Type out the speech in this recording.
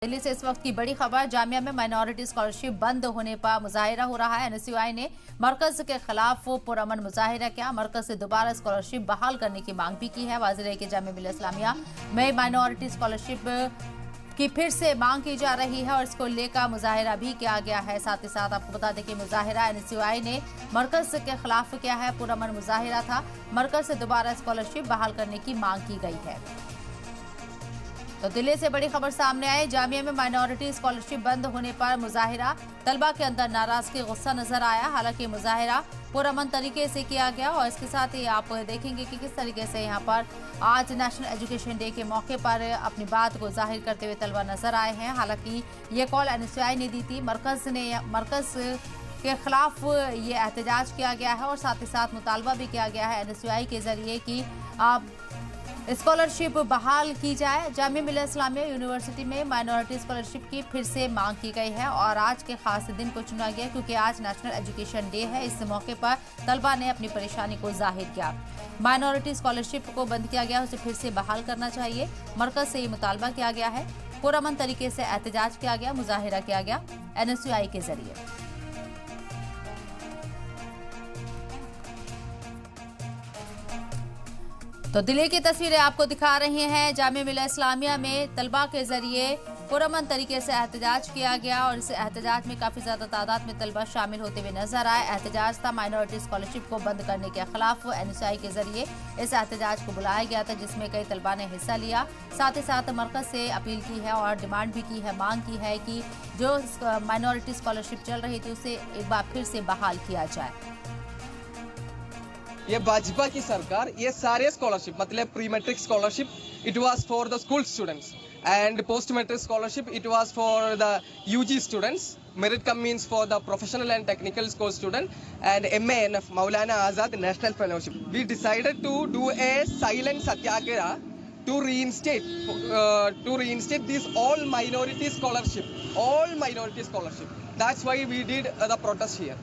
दिल्ली से इस वक्त की बड़ी खबर। जामिया में माइनॉरिटी स्कॉलरशिप बंद होने पर मुजाहिरा हो रहा है। एनएसयूआई ने मरकज के खिलाफ पुरअमन मुजाहिरा किया। मरकज से दोबारा स्कॉलरशिप बहाल करने की मांग भी की है। वाज़ेह है कि जामिया मिल्लत इस्लामिया में माइनॉरिटी स्कॉलरशिप की फिर से मांग की जा रही है और इसको लेकर मुजाहिरा भी किया गया है। साथ ही साथ आपको बता दें कि मुजाहिरा एनएसयूआई ने मरकज के खिलाफ किया है। पुरअमन मुजाहिरा था। मरकज से दोबारा स्कॉलरशिप बहाल करने की मांग की गई है। तो दिल्ली से बड़ी खबर सामने आई। जामिया में माइनॉरिटी स्कॉलरशिप बंद होने पर मुजाहिरा, तलबा के अंदर नाराजगी, गुस्सा नजर आया। हालांकि मुजाहिरा पुरअमन तरीके से किया गया और इसके साथ ही आप देखेंगे कि किस तरीके से यहाँ पर आज नेशनल एजुकेशन डे के मौके पर अपनी बात को जाहिर करते हुए तलबा नजर आए हैं। हालांकि ये कॉल एनएसयूआई ने दी थी। मरकज के खिलाफ ये एहतजाज किया गया है और साथ ही साथ मुतालबा भी किया गया है एनएसयूआई के जरिए कि आप स्कॉलरशिप बहाल की जाए। जामिया मिल्लत इस्लामिया यूनिवर्सिटी में माइनॉरिटी स्कॉलरशिप की फिर से मांग की गई है और आज के खास दिन को चुना गया क्योंकि आज नेशनल एजुकेशन डे है। इस मौके पर तलबा ने अपनी परेशानी को जाहिर किया। माइनॉरिटी स्कॉलरशिप को बंद किया गया, उसे फिर से बहाल करना चाहिए। मरकज से ये मुतालबा किया गया है। पुरअमन तरीके से एहतजाज किया गया, मुजाहिरा किया गया एनएसयूआई के जरिए। तो दिल्ली की तस्वीरें आपको दिखा रही हैं। जामिया मिल्लत इस्लामिया में तलबा के जरिए पुरअमन तरीके से एहतजाज किया गया और इस एहतजाज में काफ़ी ज़्यादा तादाद में तलबा शामिल होते हुए नजर आए। एहतजाज था माइनॉरिटी स्कॉलरशिप को बंद करने के खिलाफ। एनएसयूआई के जरिए इस एहतजाज को बुलाया गया था जिसमें कई तलबा ने हिस्सा लिया। साथ ही साथ मरकज से अपील की है और डिमांड भी की है, मांग की है कि जो माइनॉरिटी स्कॉलरशिप चल रही थी उसे एक बार फिर से बहाल किया जाए। ये भाजपा की सरकार ये सारे स्कॉलरशिप मतलब pre matric scholarship it was for the school students and post matric scholarship it was for the UG students, merit come means for the professional and technical school student, and MANF Maulana Azad National Fellowship. We decided to do a silent satyagraha to reinstate this all minority scholarship. That's why we did the protest here.